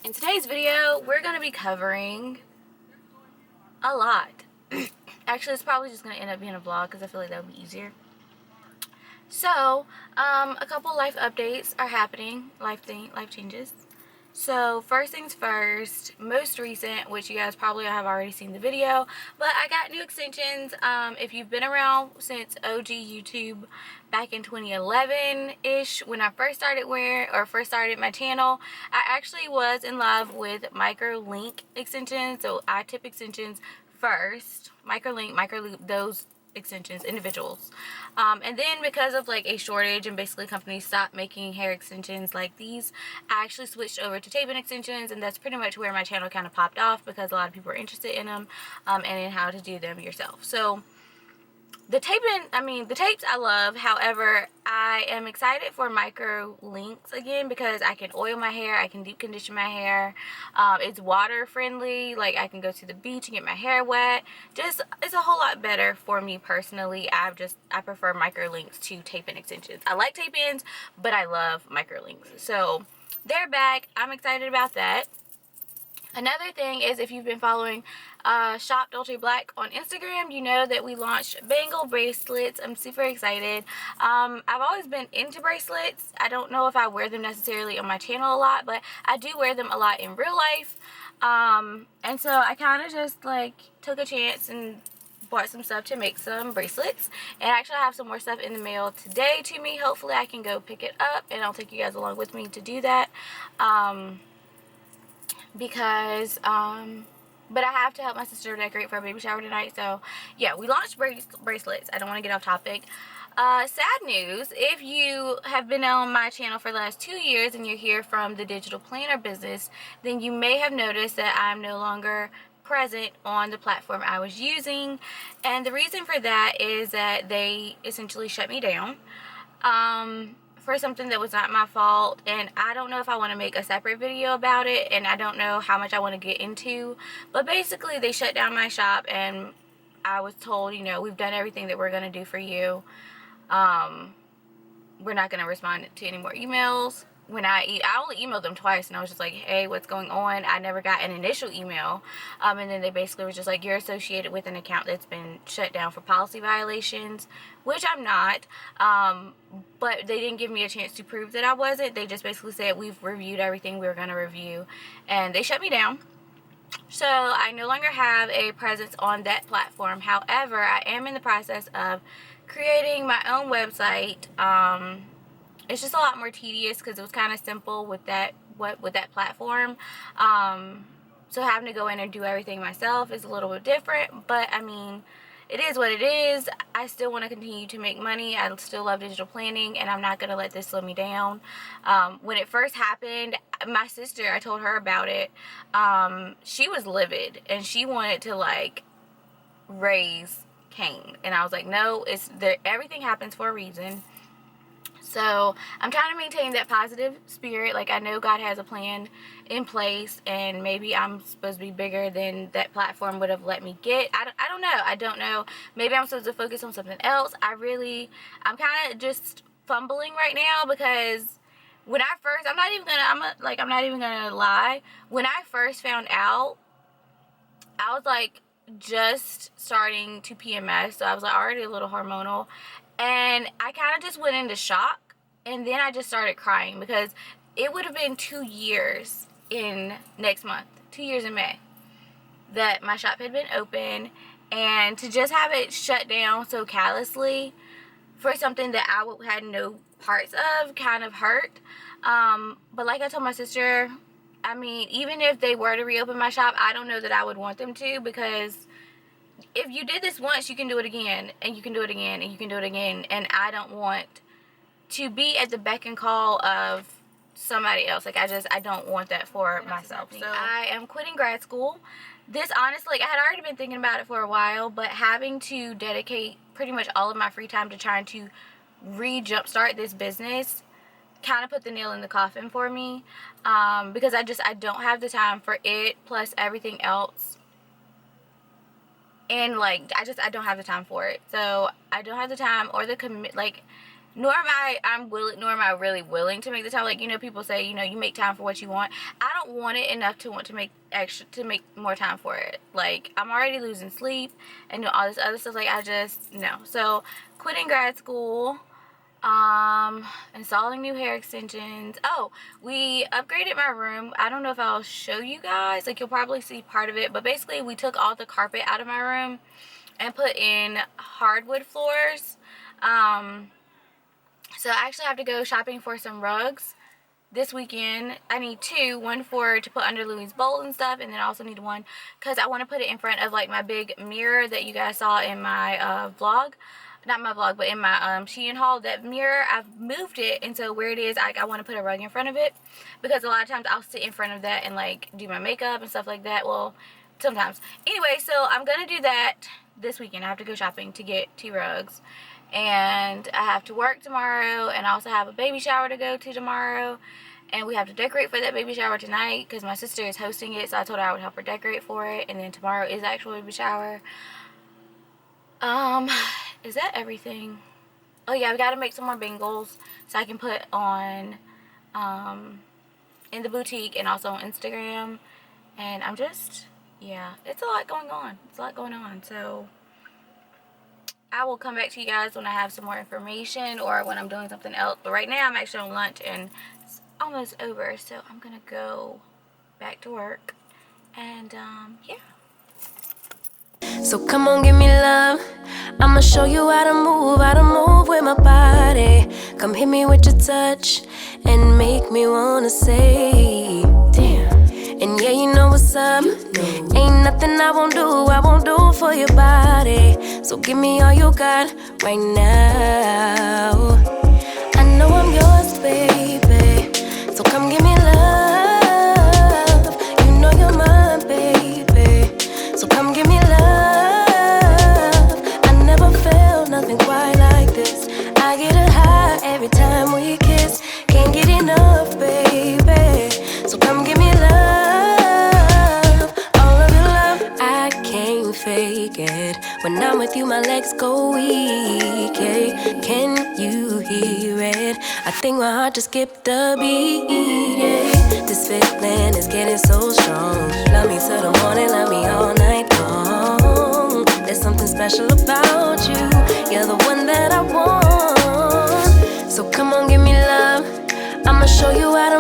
In today's video, we're going to be covering a lot. Actually, it's probably just going to end up being a vlog because I feel like that would be easier. So, a couple life updates are happening, life changes. So, first things first, most recent, which you guys probably have already seen the video, but I got new extensions. If you've been around since OG YouTube back in 2011-ish, when I first started my channel, I actually was in love with micro link extensions. So I tip extensions first, micro loop, those extensions, individuals, and then because of like a shortage and basically companies stopped making hair extensions like these, I actually switched over to tape-in extensions, and that's pretty much where my channel kind of popped off because a lot of people are interested in them and in how to do them yourself. So the tapes I love. However, I am excited for micro links again because I can oil my hair, I can deep condition my hair. It's water friendly, like I can go to the beach and get my hair wet. Just, it's a whole lot better for me personally. I prefer micro links to tape-in extensions. I like tape-ins, but I love micro links. So they're back. I'm excited about that. Another thing is, if you've been following Shop Dolce Black on Instagram, you know that we launched bangle bracelets. I'm super excited. I've always been into bracelets. I don't know if I wear them necessarily on my channel a lot, but I do wear them a lot in real life. And so I kind of just like took a chance and bought some stuff to make some bracelets, and actually I have some more stuff in the mail today to me. Hopefully I can go pick it up, and I'll take you guys along with me to do that. Because but I have to help my sister decorate for a baby shower tonight. So yeah, we launched bracelets. I don't want to get off topic. Sad news, if you have been on my channel for the last 2 years and you're here from the digital planner business, then you may have noticed that I'm no longer present on the platform I was using, and the reason for that is that they essentially shut me down for something that was not my fault, and I don't know if I want to make a separate video about it, and I don't know how much I want to get into, but basically they shut down my shop, and I was told, you know, we've done everything that we're going to do for you. We're not going to respond to any more emails. I only emailed them twice, and I was just like, hey, what's going on? I never got an initial email, and then they basically were just like, you're associated with an account that's been shut down for policy violations, which I'm not, but they didn't give me a chance to prove that I wasn't. They just basically said, we've reviewed everything we were going to review, and they shut me down. So I no longer have a presence on that platform. However, I am in the process of creating my own website. It's just a lot more tedious because it was kind of simple with that platform. So having to go in and do everything myself is a little bit different, but I mean, it is what it is. I still want to continue to make money. I still love digital planning, and I'm not going to let this slow me down. When it first happened, my sister, I told her about it. She was livid, and she wanted to like raise Cain, and I was like, no, everything happens for a reason. So I'm trying to maintain that positive spirit. Like, I know God has a plan in place, and maybe I'm supposed to be bigger than that platform would have let me get. I don't know. Maybe I'm supposed to focus on something else. I'm kind of just fumbling right now because when I first, I'm not even gonna lie. When I first found out, I was like just starting to PMS, so I was like already a little hormonal, and I kind of just went into shock. And then I just started crying because it would have been 2 years in next month, 2 years in May, that my shop had been open, and to just have it shut down so callously for something that I had no parts of kind of hurt. But like I told my sister, I mean, even if they were to reopen my shop, I don't know that I would want them to, because if you did this once, you can do it again, and you can do it again, and you can do it again, and I don't want to be at the beck and call of somebody else. Like, I don't want that for myself. So I am quitting grad school. This, honestly, like, I had already been thinking about it for a while, but having to dedicate pretty much all of my free time to trying to jumpstart this business kind of put the nail in the coffin for me, because I don't have the time for it, plus everything else. And like, I don't have the time for it. So I don't have the time or the nor am I really willing to make the time. Like, you know, people say, you know, you make time for what you want. I don't want it enough to want to make more time for it. Like, I'm already losing sleep and doing all this other stuff. Like, I just, no. So, quitting grad school, installing new hair extensions. Oh, we upgraded my room. I don't know if I'll show you guys. Like, you'll probably see part of it. But basically, we took all the carpet out of my room and put in hardwood floors. So I actually have to go shopping for some rugs this weekend. I need two, one to put under Louis' bowl and stuff, and then I also need one because I want to put it in front of like my big mirror that you guys saw in my vlog. Not my vlog, but in my Shein haul. That mirror, I've moved it, and so where it is, I want to put a rug in front of it because a lot of times I'll sit in front of that and like do my makeup and stuff like that. Well, sometimes. Anyway, so I'm gonna do that this weekend. I have to go shopping to get two rugs. And I have to work tomorrow, and I also have a baby shower to go to tomorrow, and we have to decorate for that baby shower tonight because my sister is hosting it, so I told her I would help her decorate for it. And then tomorrow is the actual baby shower. Is that everything? Oh yeah, we gotta make some more bangles so I can put on in the boutique and also on Instagram. And I'm just, yeah, it's a lot going on. So I will come back to you guys when I have some more information or when I'm doing something else. But right now I'm actually on lunch and it's almost over. So I'm going to go back to work. And yeah. So come on, give me love. I'ma show you how to move with my body. Come hit me with your touch and make me wanna say, damn. And yeah, you know what's up. Ain't nothing I won't do for your body. So give me all you got right now. I know I'm yours, baby. So come give me love. You know you're mine, baby. So come give me love. I never felt nothing quite like this. I get a high every time we kiss. Can't get enough, baby. So come give me love. All of your love, I can't fake it. When I'm with you, my legs go weak, yeah. Can you hear it? I think my heart just skipped a beat, yeah. This feeling is getting so strong. Love me till the morning, love me all night long. There's something special about you. You're the one that I want. So come on, give me love. I'ma show you how to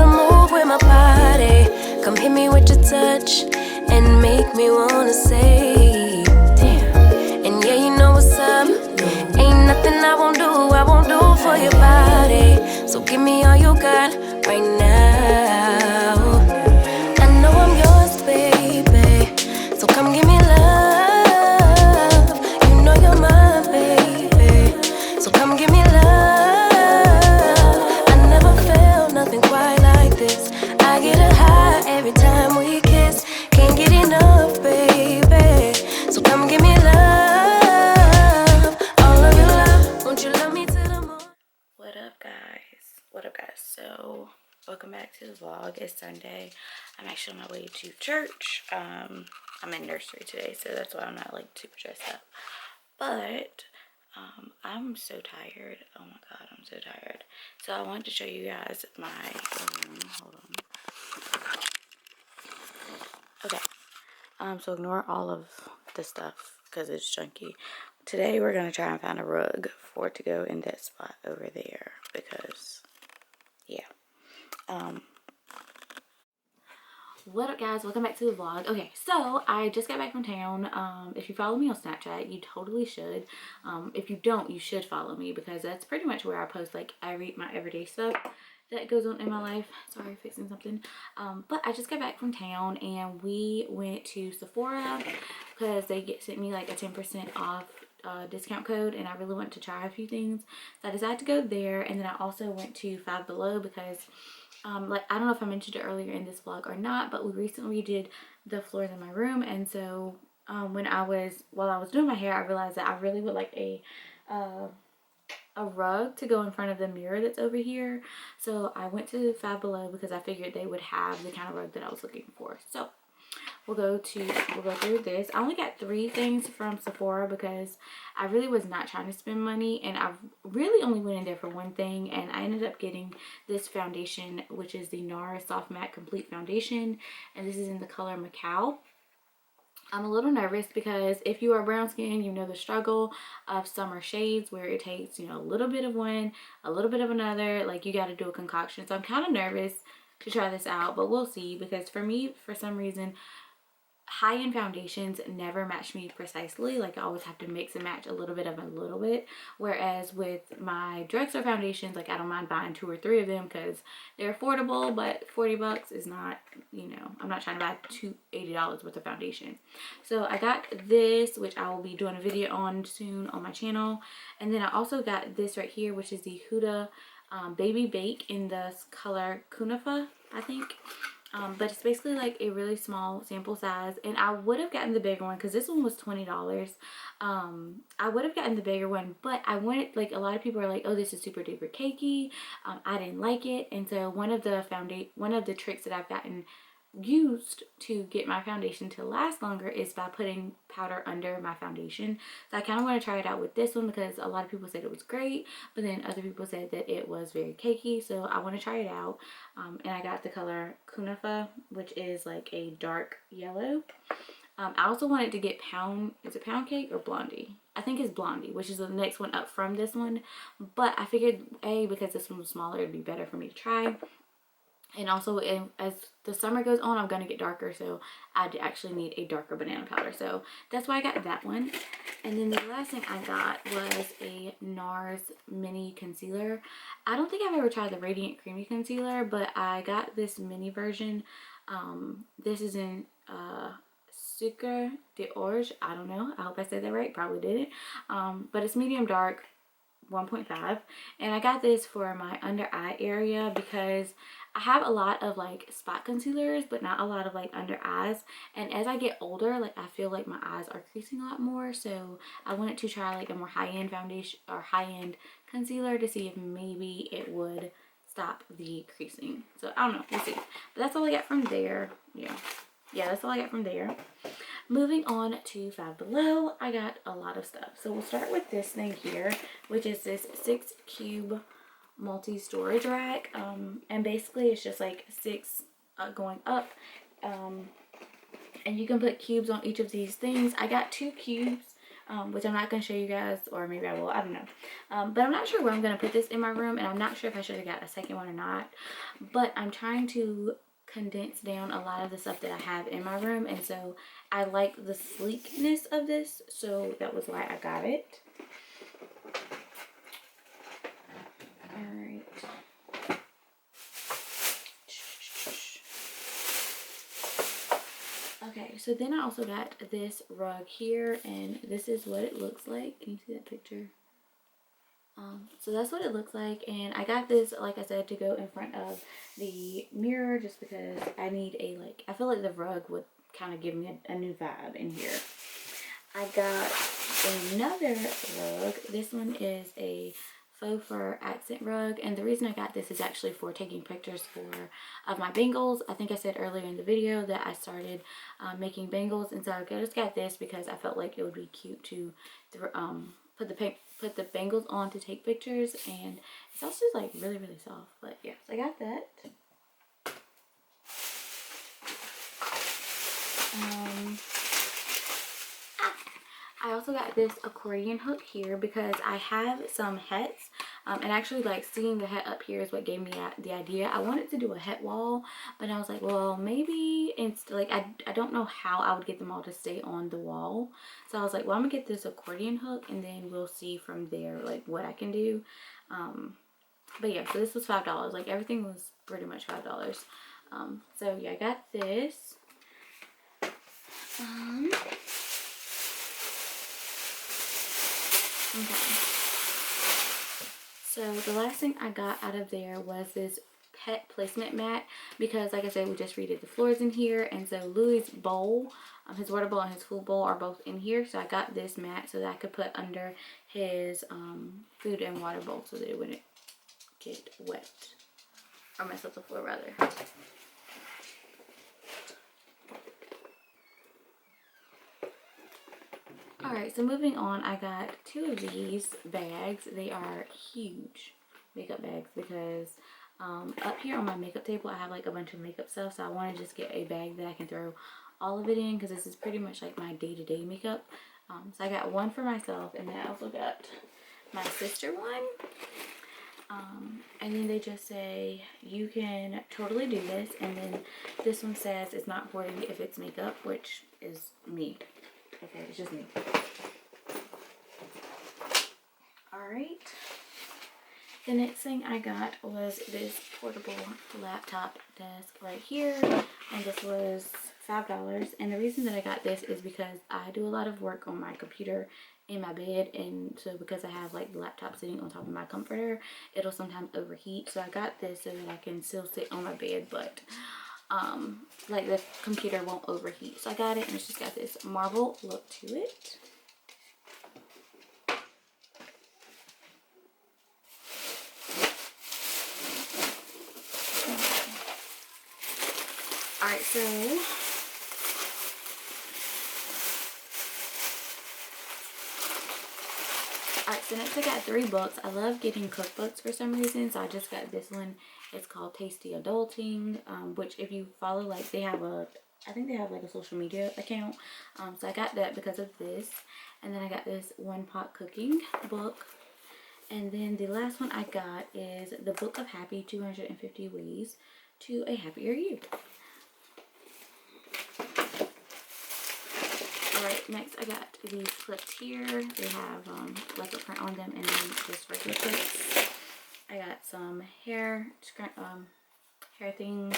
move with my body. Come hit me with your touch and make me wanna say, damn. And yeah, you know what's up. Ain't nothing I won't do for your body. So give me all you got right now. I know I'm yours, baby. So come give me love. You know you're mine, baby. So come give me love. I never felt nothing quite like this. I get a high every time we kiss. Can't get enough, baby. So come give me love. All of your love. Won't you love me to the moon? What up, guys? So, welcome back to the vlog. It's Sunday. I'm actually on my way to church. I'm in nursery today, so that's why I'm not like super dressed up. But I'm so tired. Oh my god, I'm so tired. So I wanted to show you guys my room. Hold on. Okay. So ignore all of the stuff because it's junky. Today we're gonna try and find a rug for it to go in that spot over there because yeah. What up, guys? Welcome back to the vlog. Okay, so I just got back from town. If you follow me on Snapchat, you totally should. If you don't, you should follow me because that's pretty much where I post like my everyday stuff that goes on in my life. Sorry, fixing something. But I just got back from town and we went to Sephora because they sent me like a 10% off discount code, and I really wanted to try a few things. So I decided to go there, and then I also went to Five Below because like, I don't know if I mentioned it earlier in this vlog or not, but we recently did the floors in my room, and so while I was doing my hair, I realized that I really would like a rug to go in front of the mirror that's over here. So I went to Five Below because I figured they would have the kind of rug that I was looking for. So we'll go through this. I only got 3 things from Sephora because I really was not trying to spend money, and I really only went in there for one thing, and I ended up getting this foundation, which is the NARS Soft Matte Complete Foundation, and this is in the color Macao. I'm a little nervous because if you are brown skin, you know the struggle of summer shades where it takes, you know, a little bit of one, a little bit of another, like you got to do a concoction. So I'm kind of nervous to try this out, but we'll see, because for me, for some reason, high-end foundations never match me precisely. Like I always have to mix and match a little bit of a little bit, whereas with my drugstore foundations, like I don't mind buying 2 or 3 of them because they're affordable, but 40 bucks is not, you know, I'm not trying to buy $80 worth of foundation. So I got this, which I will be doing a video on soon on my channel, and then I also got this right here, which is the Huda Baby Bake in the color Kunafa, I think. But it's basically like a really small sample size, and I would have gotten the bigger one because this one was $20. I would have gotten the bigger one, but I wanted, like, a lot of people are like, oh, this is super duper cakey. I didn't like it, and so one of the tricks that I've gotten used to get my foundation to last longer is by putting powder under my foundation. So I kind of want to try it out with this one because a lot of people said it was great, but then other people said that it was very cakey, so I want to try it out. And I got the color Kunafa, which is like a dark yellow. I also wanted to get is it Pound Cake or Blondie? I think it's Blondie, which is the next one up from this one, but I figured because this one was smaller, it'd be better for me to try. And also, as the summer goes on, I'm going to get darker, so I actually need a darker banana powder. So that's why I got that one. And then the last thing I got was a NARS mini concealer. I don't think I've ever tried the Radiant Creamy Concealer, but I got this mini version. This is in Sucre de Orge. I don't know. I hope I said that right. Probably didn't. But it's medium dark, 1.5, and I got this for my under eye area because I have a lot of like spot concealers but not a lot of like under eyes, and as I get older, like I feel like my eyes are creasing a lot more, so I wanted to try like a more high-end foundation or high-end concealer to see if maybe it would stop the creasing. So I don't know, we'll see. But that's all I got from there. Yeah, that's all I got from there. Moving on to Five Below, I got a lot of stuff. So we'll start with this thing here, which is this 6 cube multi-storage rack. And basically it's just like 6 going up. And you can put cubes on each of these things. I got 2 cubes, which I'm not going to show you guys, or maybe I will, I don't know. But I'm not sure where I'm going to put this in my room, and I'm not sure if I should have got a second one or not. But I'm trying to condense down a lot of the stuff that I have in my room, and so I like the sleekness of this, so that was why I got it. Alright. Okay, so then I also got this rug here, and this is what it looks like. Can you see that picture? So that's what it looks like, and I got this, like I said, to go in front of the mirror just because I need a, like, I feel like the rug would kind of give me a new vibe in here. I got another rug. This one is a faux fur accent rug, and the reason I got this is actually for taking pictures of my bangles. I think I said earlier in the video that I started making bangles, and so I just got this because I felt like it would be cute to put the bangles on to take pictures, and it's also like really soft. But yeah, so I got that. I also got this accordion hook here because I have some hats, and actually like seeing the hat up here is what gave me the idea. I wanted to do a hat wall, but I was like, well, maybe it's like I don't know how I would get them all to stay on the wall, so I was like, well, I'm gonna get this accordion hook and then we'll see from there like what I can do. But yeah, so this was $5. Like everything was pretty much $5. So yeah, I got this. Okay. So the last thing I got out of there was this pet placement mat because, like I said, we just redid the floors in here, and so Louis' bowl, his water bowl and his food bowl are both in here. So I got this mat so that I could put under his food and water bowl so that it wouldn't get wet or mess up the floor rather. Alright, so moving on, I got 2 of these bags. They are huge makeup bags because up here on my makeup table I have like a bunch of makeup stuff, so I want to just get a bag that I can throw all of it in because this is pretty much like my day-to-day makeup. So I got one for myself, and then I also got my sister one. And then they just say you can totally do this, and then this one says it's not hoarding if it's makeup, which is me. Okay, it's just me. Alright. The next thing I got was this portable laptop desk right here, and this was $5. And the reason that I got this is because I do a lot of work on my computer in my bed, and so because I have like the laptop sitting on top of my comforter, it'll sometimes overheat. So I got this so that I can still sit on my bed, but like the computer won't overheat. So I got it, and it's just got this marble look to it. Alright, so next I got 3 books. I love getting cookbooks for some reason, so I just got this one. It's called Tasty Adulting, which if you follow, like they have I think they have like a social media account. So I got that because of this. And then I got this One Pot Cooking book. And then the last one I got is the Book of Happy 250 Ways to a Happier You. Alright, next I got these clips here. They have leopard print on them, and then just regular clips. I got some hair things.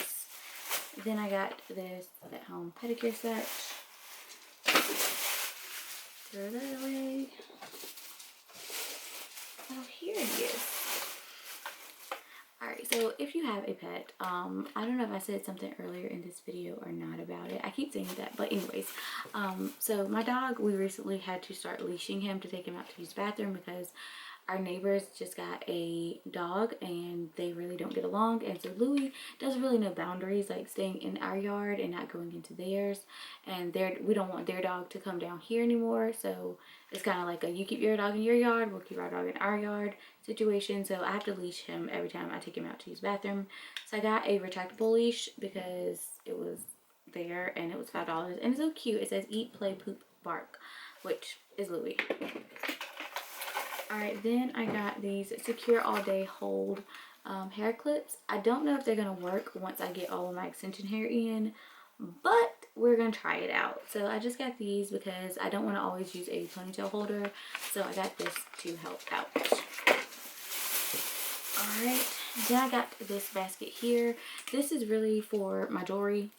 Then I got this at home pedicure set. Throw that away. Oh, here it is. Alright, so if you have a pet, I don't know if I said something earlier in this video or not about it. I keep saying that, but anyways, so my dog, we recently had to start leashing him to take him out to use the bathroom because our neighbors just got a dog and they really don't get along, and so Louie doesn't really know boundaries, like staying in our yard and not going into theirs, and we don't want their dog to come down here anymore. So it's kind of like a you keep your dog in your yard, we'll keep our dog in our yard situation. So I have to leash him every time I take him out to use the bathroom. So I got a retractable leash because it was there and it was $5, and it's so cute. It says eat, play, poop, bark, which is Louie. Alright, then I got these Secure All Day Hold hair clips. I don't know if they're going to work once I get all of my extension hair in, but we're going to try it out. So I just got these because I don't want to always use a ponytail holder, so I got this to help out. Alright, then I got this basket here. This is really for my jewelry,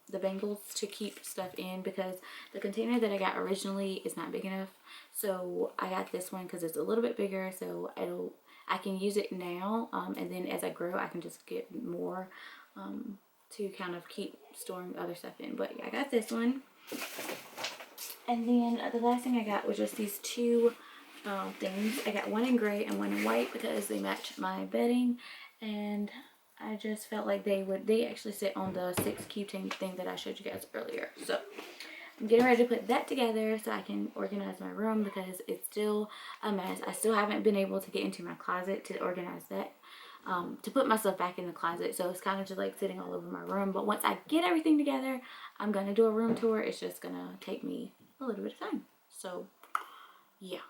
the bangles, to keep stuff in because the container that I got originally is not big enough. So I got this one because it's a little bit bigger, so I can use it now, and then as I grow I can just get more to kind of keep storing other stuff in. But yeah, I got this one. And then the last thing I got was just these 2 things. I got one in gray and one in white because they match my bedding, and I just felt like they actually sit on the 6 Q10 thing that I showed you guys earlier. So I'm getting ready to put that together so I can organize my room because it's still a mess. I still haven't been able to get into my closet to organize that, to put myself back in the closet. So it's kind of just like sitting all over my room. But once I get everything together, I'm going to do a room tour. It's just going to take me a little bit of time. So yeah.